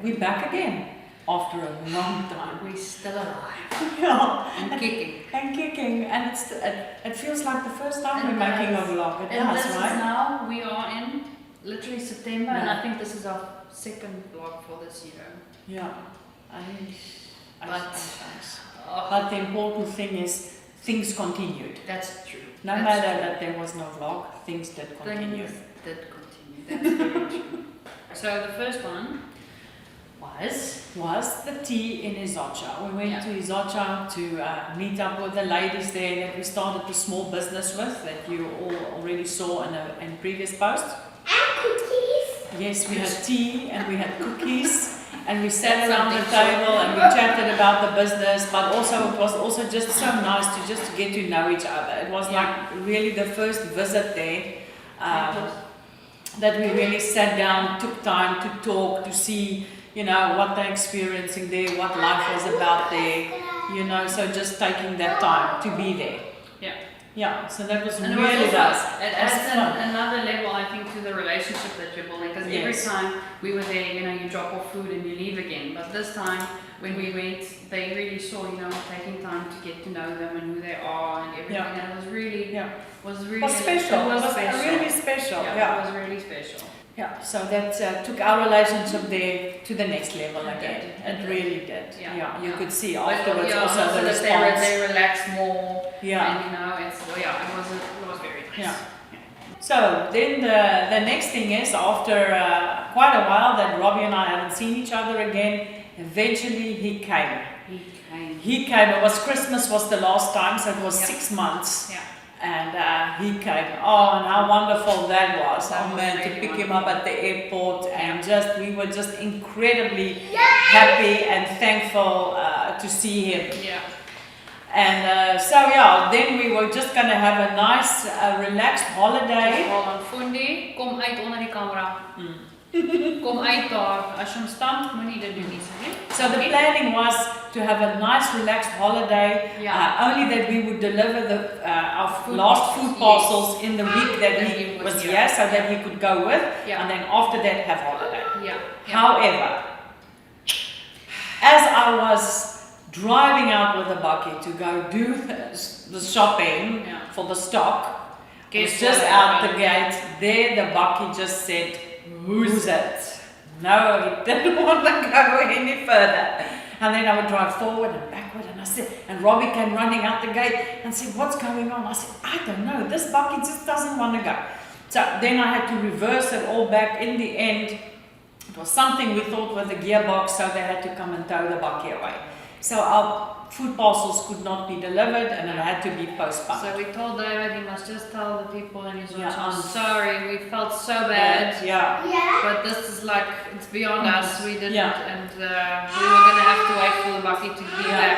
we're back again after a long time. We're still alive. Yeah. And kicking. And kicking. And it feels like the first time we're making a vlog. It and does, this right? is now, we are in literally September, and Yeah. I think this is our second vlog for this year. Yeah. But But the important thing is things continued. that's true. No That's matter true. that there was no vlog, things did continue. Things did continue. That's very true. So the first one was the tea in Essentia. We went to Essentia to meet up with the ladies there that we started the small business with, that you all already saw in previous posts. And cookies. Yes, we had tea and we had cookies. And we sat That's around the something table and we chatted about the business, but also it was also just so nice to just get to know each other. It was like really the first visit there that we really sat down, took time to talk, to see, you know, what they're experiencing there, what life was about there, you know, so just taking that time to be there. Yeah. Yeah, so that was And really it nice. It adds another level, I think, to the relationship that you're building. Because every time we were there, you know, you drop off food and you leave again. But this time, when we went, they really saw, you know, taking time to get to know them and who they are and everything. Yeah. And it was really, It was special. It was really special. Yeah, it was really special. Yeah, so that took our relationship there to the next level again. It really did. Yeah, you could see afterwards also the response. They relaxed more. Yeah. And you know, it was very nice. Yeah. So then the next thing is, after quite a while that Robbie and I haven't seen each other again, eventually he came. He came. It was Christmas was the last time, so it was 6 months. Yeah. And he came. Oh, and how wonderful that was. That oh was man, to really pick him wonderful. up at the airport and we were just incredibly happy and thankful to see him. Yeah. And then we were just going to have a nice, relaxed holiday. Hold on, Fundi, kom uit onder die camera. Kom uit daar. As jy staan, moenie dit doen nie, sê. So the planning was to have a nice, relaxed holiday. Only that we would deliver our last food parcels in the week that he was here, so that he could go with, and then after that have holiday. However, as I was driving out with the bakkie to go do the shopping for the stock, it's just out the gate, there the bakkie just said, "Who's it?" No, he didn't want to go any further. And then I would drive forward and backward, and Robbie came running out the gate and said, "What's going on?" I said, "I don't know, this bakkie just doesn't want to go." So then I had to reverse it all back. In the end, it was something we thought was a gearbox, so they had to come and tow the bakkie away. So our food parcels could not be delivered and it had to be postponed. So we told David he must just tell the people in his Yeah, I'm sorry, we felt so bad. Yeah. But this is like, it's beyond us, we didn't, and we Yeah. were going to have to wait for the bakkie to be back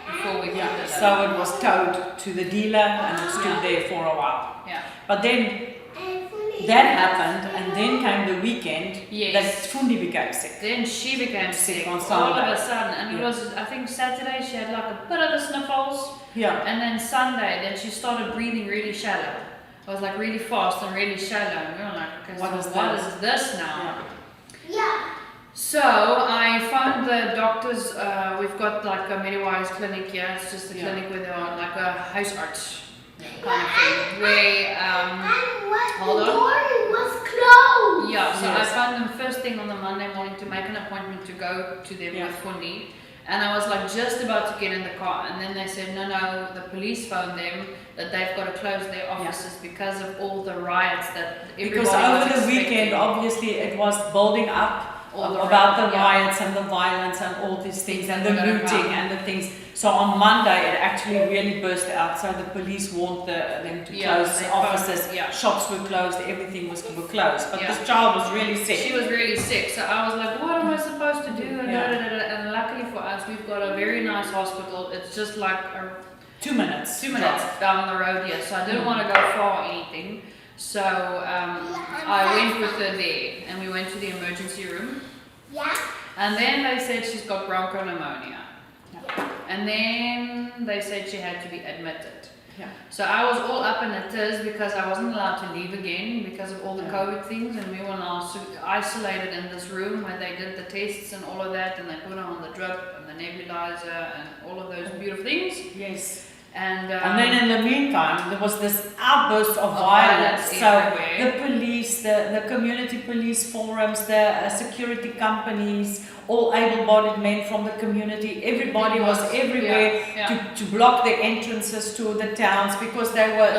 before we could deliver. So it was towed to the dealer and it stood there for a while. Yeah. But then that happened, and then came the weekend that Fundi became sick. Then she became sick on all Sunday. of a sudden, and it was, I think Saturday she had like a bit of the sniffles, Yeah. and then Sunday, then she started breathing really shallow. It was like really fast and really shallow, and we were like, okay, What so is what that? is this now? Yeah. So I found the doctors, we've got like a midwives clinic here, it's just a clinic with like a huisarts kind of thing, where, hold the on. door was closed. Yeah, so I found them first thing on the Monday morning to make an appointment to go to them with Fundi. And I was like just about to get in the car, and then they said, no, the police phoned them that they've got to close their offices because of all the riots that everybody Because over was the expecting. weekend, obviously, it was building up about the riots and the violence and all these things and the looting and the things. So on Monday, it actually really burst out. So the police warned them to close offices. Shops were closed. Everything was closed. But this child was really sick. She was really sick. So I was like, what am I supposed to do? And luckily for us, we've got a very nice hospital. It's just like 2 minutes. 2 minutes down the road here. So I didn't want to go far or anything. So I went with her there, and we went to the emergency room. Yeah. And then they said she's got bronchopneumonia. And then they said she had to be admitted. Yeah. So I was all up in a tiz because I wasn't allowed to leave again because of all the COVID things, and we were now isolated in this room where they did the tests and all of that, and they put on the drip and the nebulizer and all of those beautiful things. Yes. And then in the meantime, there was this outburst of violence. So the police, the community police forums, the security companies, all able-bodied men from the community, everybody was everywhere to block the entrances to the towns because they were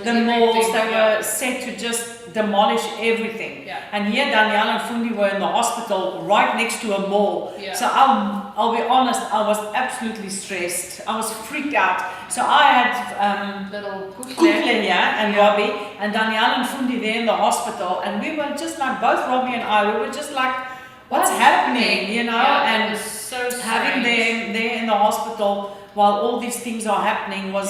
the malls, they were set to just demolish everything. Yeah. And here Danielle and Fundi were in the hospital right next to a mall. Yeah. So I'll be honest, I was absolutely stressed. I was freaked out. So I had little Kukle here and Robbie and Danielle and Fundi there in the hospital, and we were just like, both Robbie and I, we were just like, what's happening, you know? And so having them there in the hospital while all these things are happening was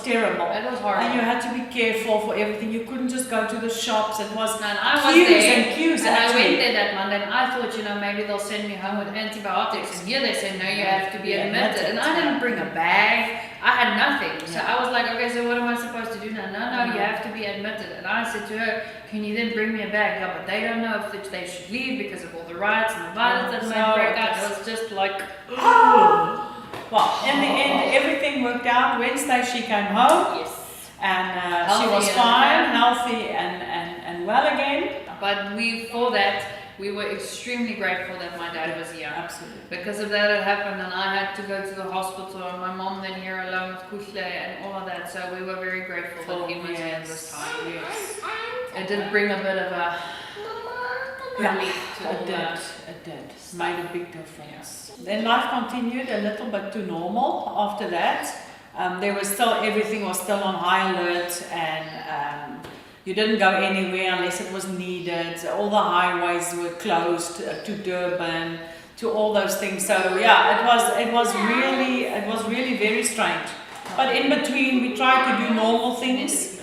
terrible. It was horrible. And you had to be careful for everything. You couldn't just go to the shops. It was queues and queues. And I went there that Monday and I thought, you know, maybe they'll send me home with antibiotics. And here they say, no, you have to be admitted. And I didn't bring a bag. I had nothing. So I was like, okay, so what am I supposed to do now? No, you have to be admitted. And I said to her, can you then bring me a bag? Yeah, but they don't know if they should leave because of all the riots and the violence that might break out. It was just like, Well, in the end, everything worked out. Wednesday she came home. Yes. And she was fine, healthy and well again. But we were extremely grateful that my dad was here. Absolutely. Because of that, it happened, and I had to go to the hospital, and my mom then here alone with Kukle and all of that. So we were very grateful that he was here this time. Yes. It did bring a bit of a relief to all that. It did. Made a big difference. Then life continued a little bit to normal after that. There was still, everything was still on high alert, and you didn't go anywhere unless it was needed. All the highways were closed to Durban, to all those things. So yeah, it was really very strange. But in between, we tried to do normal things.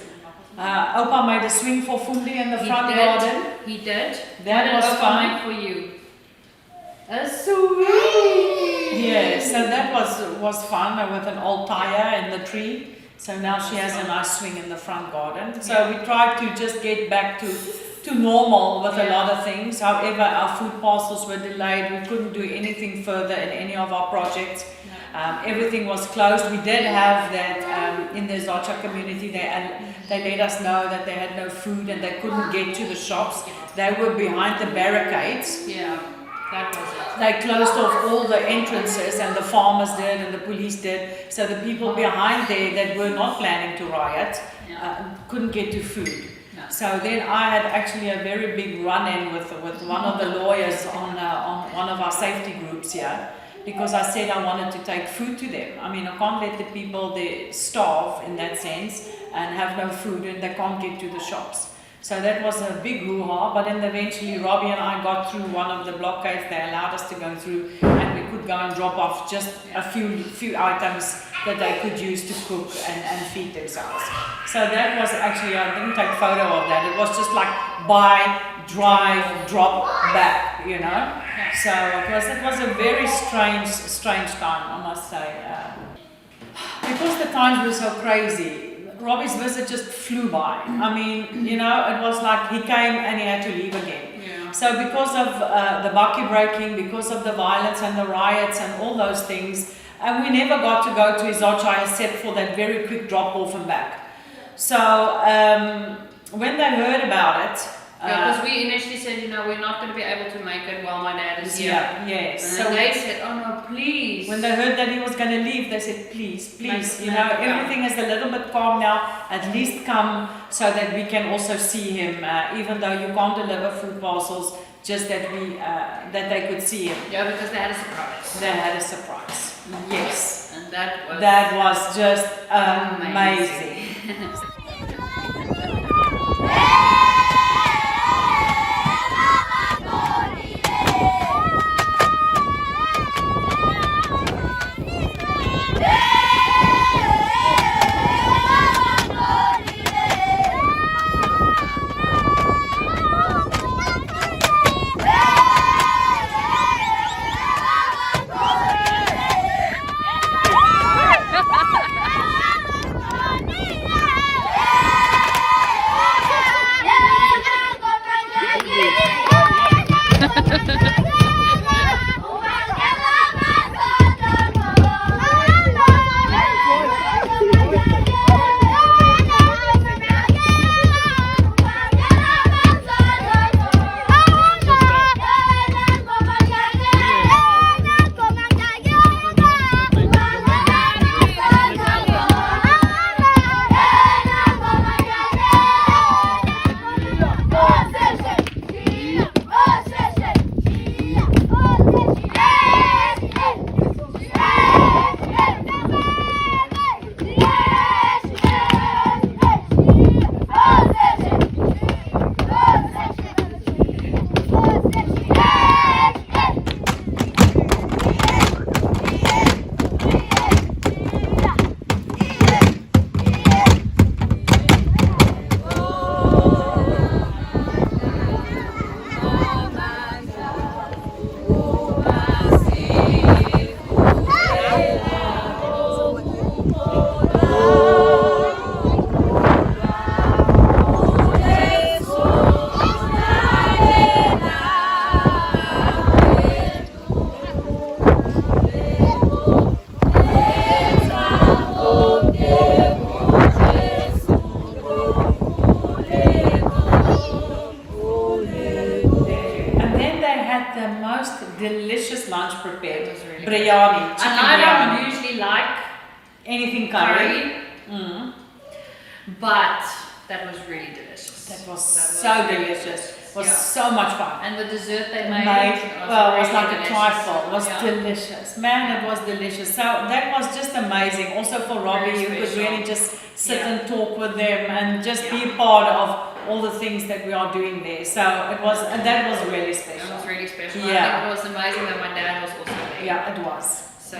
Opa made a swing for Fundi in the front garden. He did. That was fun for you. A swing! Yeah, so that was fun with an old tire in the tree. So now she has a nice swing in the front garden. So we tried to just get back to normal with a lot of things. However, our food parcels were delayed. We couldn't do anything further in any of our projects. Everything was closed. We did have that in the Zacha community. They let us know that they had no food and they couldn't get to the shops. They were behind the barricades. Yeah. That was it. They closed off all the entrances, and the farmers did and the police did. So the people behind there that were not planning to riot couldn't get to food. No. So then I had actually a very big run-in with one of the lawyers on one of our safety groups here, because I said I wanted to take food to them. I mean, I can't let the people there starve in that sense and have no food and they can't get to the shops. So that was a big hoo-ha, but then eventually Robbie and I got through one of the blockades. They allowed us to go through, and we could go and drop off just a few items that they could use to cook and feed themselves. So that was actually, I didn't take a photo of that. It was just like buy, drive, drop, back, you know. So it was a very strange time, I must say. Because the times were so crazy, Robbie's visit just flew by. I mean, you know, it was like he came and he had to leave again. Yeah. So because of the bakkie breaking, because of the violence and the riots and all those things, and we never got to go to Essentia except for that very quick drop off and back. So when they heard about it, because we initially said, you know, we're not going to be able to make it while my dad is here. Yes. And so they said, oh no, please. When they heard that he was going to leave, they said, please, you know, everything is a little bit calm now. At least come so that we can also see him, even though you can't deliver food parcels, just that that they could see him. Yeah, because they had a surprise. They had a surprise. Yes. And that was just amazing. pumpkin curry. Mm. But that was really delicious. That was so really delicious. It was so much fun. And the dessert they made, well, it was like really a trifle. It was yeah. delicious. Man, it was delicious. So that was just amazing. Also for Robbie, you could really just sit and talk with them and just be part of all the things that we are doing there. So it was, and that was really special. It was really special. Yeah. I think it was amazing that my dad was also there. Yeah, it was. So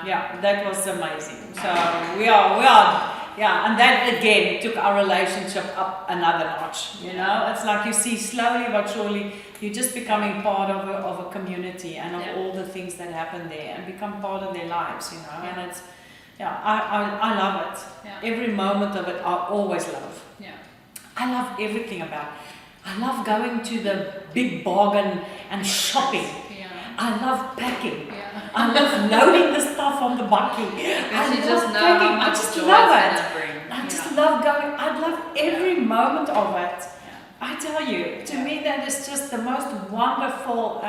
yeah, that was amazing. So we are. Yeah, and that again took our relationship up another notch. You know, it's like you see slowly but surely you're just becoming part of a community and of all the things that happen there and become part of their lives. You know, and it's I love it. Yeah. Every moment of it, I always love. Yeah. I love everything about it. I love going to the big bargain and shopping. Yeah. I love packing. Yeah. I love loading the stuff on the bakkie. I just love know packing. how I much just joy love it's it. gonna bring. I just love going. I love every moment of it. Yeah. I tell you, to me that is just the most wonderful.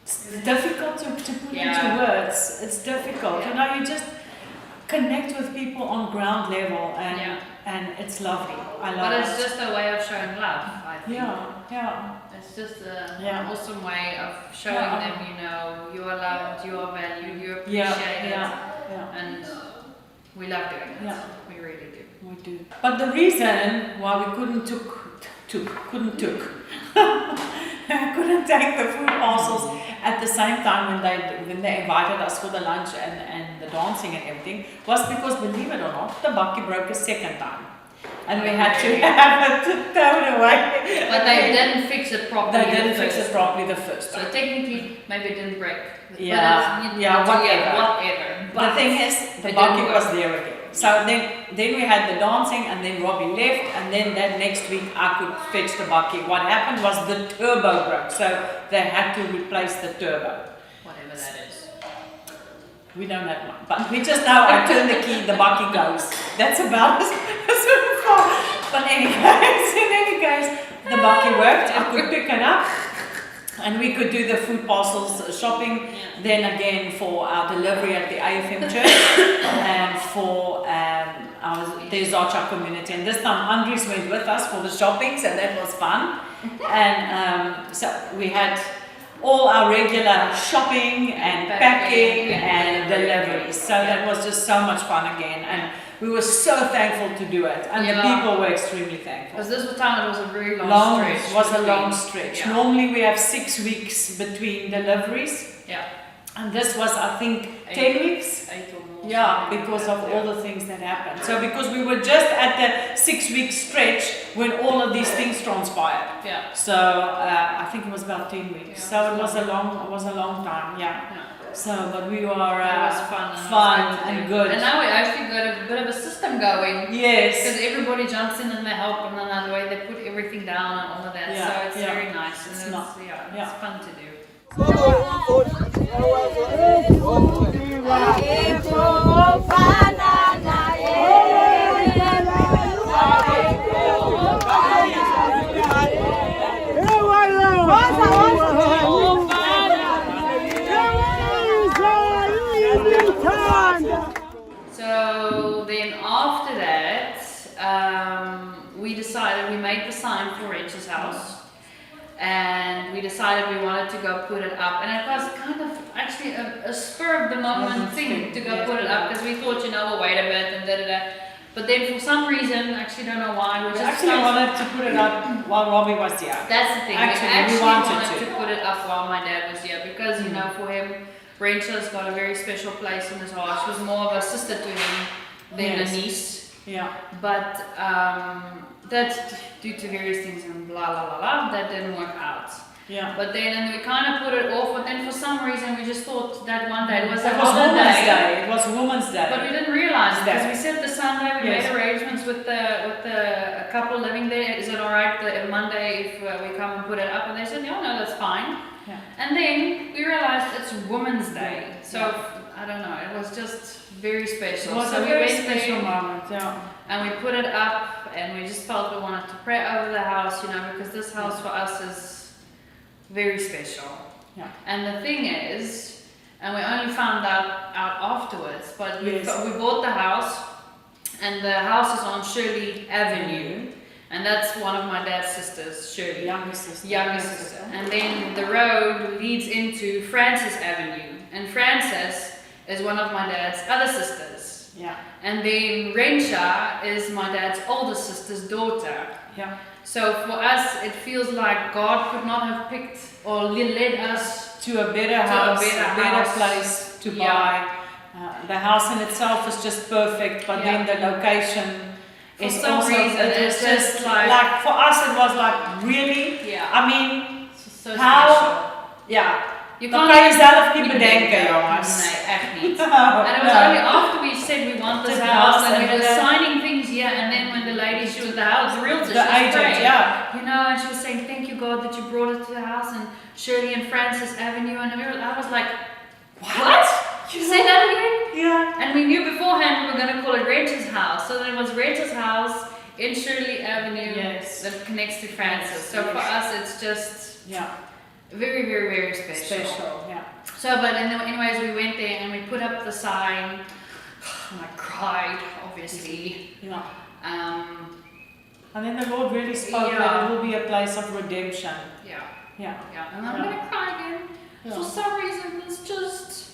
It's difficult to put into words. It's difficult. You know, you just connect with people on ground level, and it's lovely. I love But it. it's just a way of showing love, I think. Yeah. It's just an awesome way of showing them, you know, you are loved, you are valued, you appreciate it. And we love doing it. Yeah. We really do. We do. But the reason why we couldn't take the food parcels at the same time when they invited us for the lunch and the dancing and everything was because, believe it or not, the bakkie broke a second time. And we had to have it towed away. But they didn't fix it properly. They didn't fix it properly the first time. So technically, maybe it didn't break. Whatever. But the thing is, the bakkie was there again. So then we had the dancing, and then Robbie left, and then that next week I could fetch the bakkie. What happened was the turbo broke, so they had to replace the turbo. Whatever that is. We don't have one, but we just know I turn the key, the bakkie goes. That's about as far. But in any case, the bakkie worked. I could pick it up, and we could do the food parcels shopping. Then again for our delivery at the AFM church and for the Zacha community. And this time Andres went with us for the shoppings, and that was fun. And so we had all our regular shopping and packing and deliveries. So that was just so much fun again. And we were so thankful to do it. And the people were extremely thankful. Because this time it was a very long stretch. It was a long stretch. Yeah. Normally we have 6 weeks between deliveries. Yeah. And this was, I think, 10 weeks. 8 or more. Yeah, because of all the things that happened. So because we were just at the 6-week stretch when all of these things transpired. Yeah. So I think it was about 10 weeks. Yeah. So it was a long time. Yeah. So, but we were it was fun and good. And now we actually got a bit of a system going. Yes. Because everybody jumps in and they help, and then the way they put everything down and all of that. Yeah. So it's very nice. And It's it's fun to do. So then after that, we made the sign for Rachel's house. And we decided we wanted to go put it up, and it was kind of actually a spur of the moment thing to go put it up, because we thought, we'll wait a bit and da. But then for some reason, actually don't know why, we actually wanted to put it up while Robbie was here. That's the thing. Actually, we wanted to put it up while my dad was here, because for him, Rachel's got a very special place in his heart. She was more of a sister to him than a niece. Yeah. But that's due to various things and that didn't work out. Yeah. But then we kind of put it off, but then for some reason we just thought that one day it was Women's Day. It was Women's Day. But we didn't realize that, because we said the Sunday we made arrangements with the couple living there. Is it alright the Monday if we come and put it up? And they said, no, that's fine. Yeah. And then we realized it's Women's Day. So I don't know, it was just very special. It was so a very special moment, and we put it up, and we just felt we wanted to pray over the house, because this house for us is very special. Yeah. And the thing is, and we only found out afterwards. But we Yes. bought the house, and the house is on Shirley Avenue, and that's one of my dad's sisters, Shirley. Younger sister. Younger sister. And then the road leads into Francis Avenue, and Frances is one of my dad's other sisters. Yeah. And then Rensha is my dad's older sister's daughter. Yeah. So for us, it feels like God could not have picked or led us To a better a house, better a better house. place to Yeah. buy. The house in itself is just perfect, but then the location For is some also, reason, it was it's just just like, for us it was like, really? Yeah. I mean, So how, special. ja, You dan can't kan je even zelf niet bedenken, jongens. Nee, echt niet. And it was only after we said we want this The house house and we and were the- signing things here, and then when the lady, she was the house realtor, The she was agent, praying, yeah. you know, and she was saying, thank you God that you brought us to the house and Shirley and Francis Avenue, and I was like, what? Say that again? Yeah. And we knew beforehand we were going to call it Rachel's house, so then it was Rachel's house in Shirley Avenue Yes. that connects to Francis. So for us, it's just Yeah. very, very, very special. Special, yeah. So, but anyways, we went there and we put up the sign. And I cried, obviously. Yeah. Um, And then the Lord really spoke Yeah. that it will be a place of redemption. yeah, Yeah. yeah. And I'm Yeah. gonna cry again. Yeah. For some reason, this just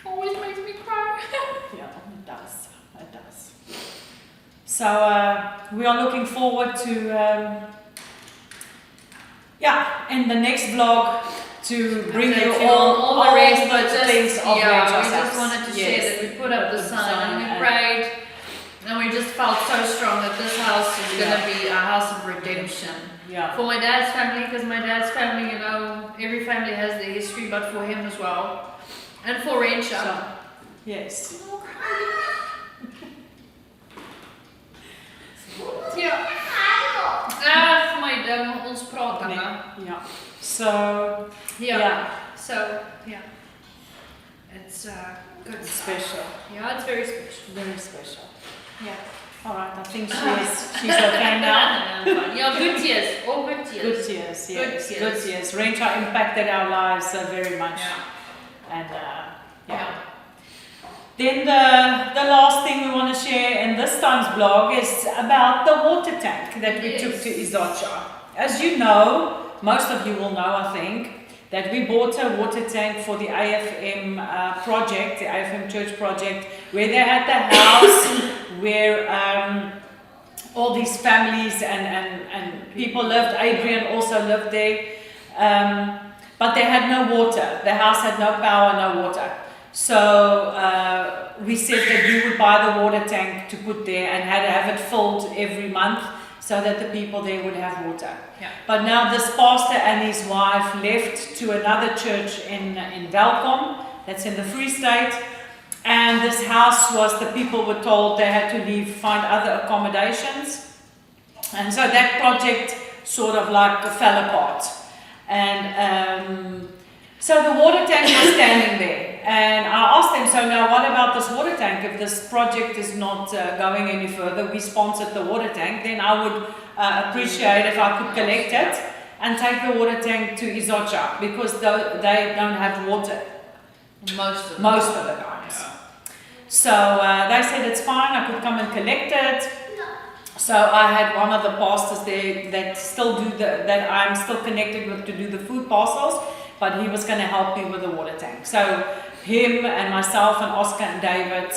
always makes me cry. Yeah, it does. It does. So we are looking forward to, in the next vlog to bring you Update all the rest, but the just, things of yeah, Rachel's we just house. wanted to Yes. share that we put up the sign and we and- prayed, and we just felt so strong that this house is Yeah. gonna be a house of redemption. Yeah. For my dad's family, because my dad's family, you know, every family has their history, but for him as well. And for Rensha. So, yes. Ja. My dad moet ons praten, hè. Yeah. So, Yeah. yeah, So, yeah. It's good. it's special. Yeah, it's very special. Very special. Yeah. All right, I think she's okay now. Yeah, good tears. All good tears. Good tears, yes. Good tears. Good tears. Rensha impacted our lives very much. Yeah. And Yeah. Then the last thing we want to share in this time's blog is about the water tank that we took to Essentia. As you know, most of you will know, I think, that we bought a water tank for the AFM project, the AFM church project, where they had the house where all these families and people lived. Adrian also lived there. But they had no water. The house had no power, no water. So we said that we would buy the water tank to put there and had to have it filled every month so that the people there would have water. Yeah. But now this pastor and his wife left to another church in Welkom, that's in the Free State. And this house was, the people were told they had to leave, find other accommodations. And so that project sort of like fell apart. And so the water tank was standing there. And I asked them, so now what about this water tank? If this project is not going any further, we sponsored the water tank, then I would appreciate if I could collect it and take the water tank to Essentia, because they don't have water most of the times. Yeah. So they said it's fine, I could come and collect it. So I had one of the pastors there that that I'm still connected with to do the food parcels, but he was going to help me with the water tank. So him and myself and Oscar and David,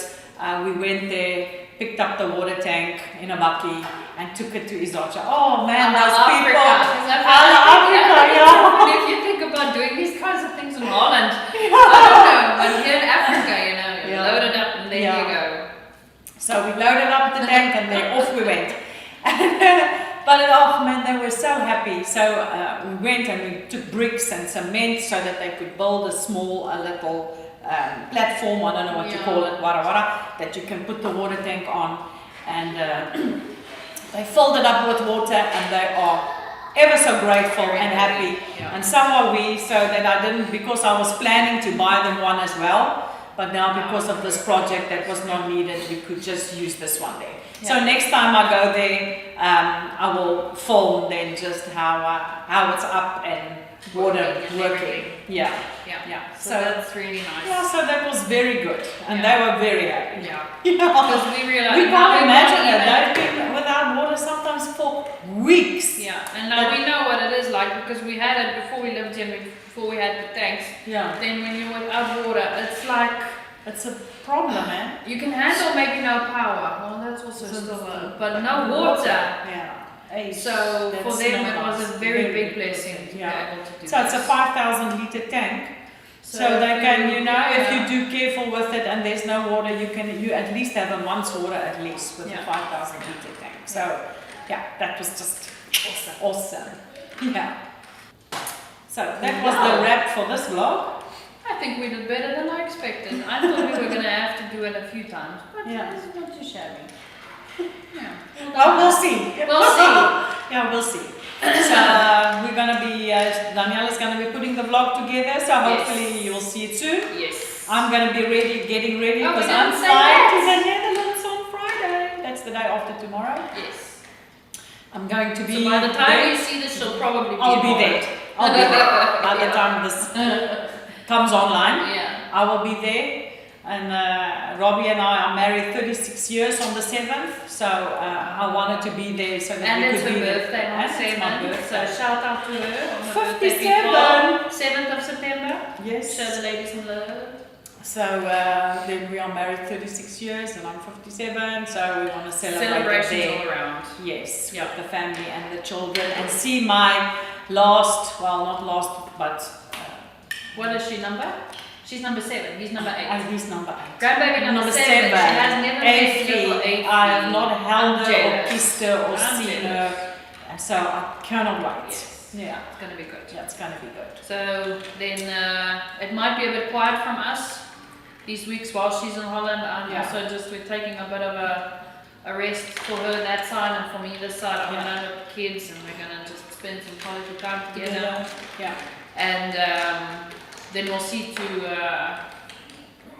we went there, picked up the water tank in a bakkie and took it to Essentia. Oh man, those people! Africa, yeah. If you think about doing these kinds of things in Holland, I don't know, but here in Africa, you know, you load it up and there you go. So we loaded up the tank and then off we went. But oh man, they were so happy. So we went and we took bricks and cement so that they could build a small, little platform, I don't know what you call it, that you can put the water tank on. And they filled it up with water and they are ever so grateful and happy. Yeah. And so are we, so that I didn't, because I was planning to buy them one as well. But now because of this project that was not needed, we could just use this one there. Yeah. So next time I go there, I will film then just how it's up and water working. Yeah. So that's really nice. Yeah, so that was very good, and they were very happy. Yeah. Yeah. Because we realized We can't imagine even- that. They've been without water sometimes for weeks. Yeah, and now we know what it is like because we had it before we lived here, before we had the tanks. Yeah. Then when you're without water, it's like It's a problem, man. you can handle maybe no power. Well, that's also still but no water. Yeah. Hey, So for that's them, not it was nice. a very big blessing to be Yeah. able to do So it's a this. 5,000 liter tank. So they can, you know, if you do careful with it and there's no water, you at least have a month's water at least with a 5,000 liter tank. So yeah, that was just awesome. Yeah. So that was the wrap for this vlog. I think we did better than I expected. I thought we were going to have to do it a few times, but Yeah. this is not too shabby. Yeah. Well, we'll see. We'll see. Yeah, we'll see. So we're gonna be, Daniela's gonna be putting the vlog together. So hopefully you'll see it soon. Yes. I'm gonna be getting ready Oh, we because didn't I'm say flying that. to the Netherlands on Friday. That's the day after tomorrow. Yes. I'm going to be. So by the time there. you see this, she'll probably be I'll be on. there. I'll be there by the time this comes online. Yeah. I will be there. And Robbie and I are married 36 years on the 7th, so I wanted to be there so that And we it's could her be there. birthday on And the it's my 7th, so birthday. shout out to her on the 57. birthday. 7th of September. Yes. Show the ladies some love. So then we are married 36 years and I'm 57, so we want to celebrate Celebrations there. all around. Yes, Yeah. with the family and the children and see my last, well not last, but What is she number? She's number 7. He's number 8. he's number 8. Grandbaby number 7. She has never met little Effie. 8. I have not held I'm her or jealous. kissed her or I'm seen jealous. her, and so I cannot wait. Yes. Yeah, It's going to be good. yeah, it's going to be good. So then it might be a bit quiet from us these weeks while she's in Holland. I'm Yeah. also we're taking a bit of a rest for her that side and for me this side. I'm Yeah. going to have kids and we're going to just spend some quality time together. Yeah. And then we'll see to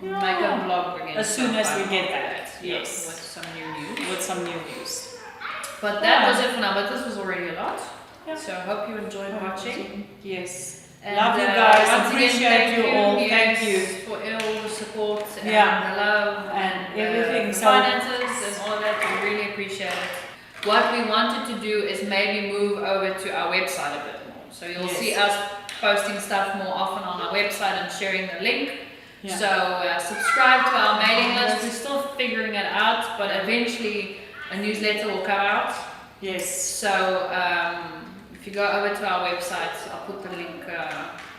make a vlog again. As soon as we sometime get after that, yeah, yes. with some new news. With some new news. But that was it for now, but this was already a lot. Yeah. So I hope you enjoyed watching. Yes. And, Love you guys. once again, Appreciate thank you all. yes, Thank you. for all the support and Yeah. the love And everything. the So- finances and all that. We really appreciate it. What we wanted to do is maybe move over to our website a bit more. So you'll Yes. see us posting stuff more often on our website and sharing the link. Yeah. So subscribe to our mailing list. We're still figuring it out, but eventually a newsletter will come out. Yes. So if you go over to our website, I'll put the link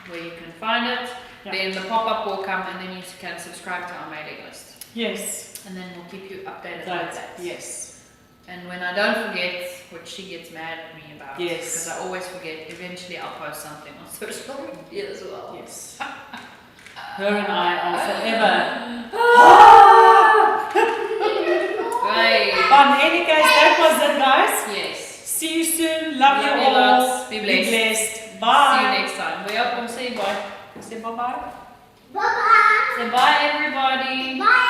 where you can find it. Yeah. Then the pop-up will come and then you can subscribe to our mailing list. Yes. And then we'll keep you updated like that. Yes. And when I don't forget, which she gets mad at me about, Yes. because I always forget, eventually I'll post something on social media as well. Yes. Her and I are forever. Right. But in any case, that was it, guys. Yes. See you soon. Love you Love you all. lots. Be blessed. Bye. See you next time. We'll say bye. Say bye bye. Bye-bye. Say bye, everybody. Bye.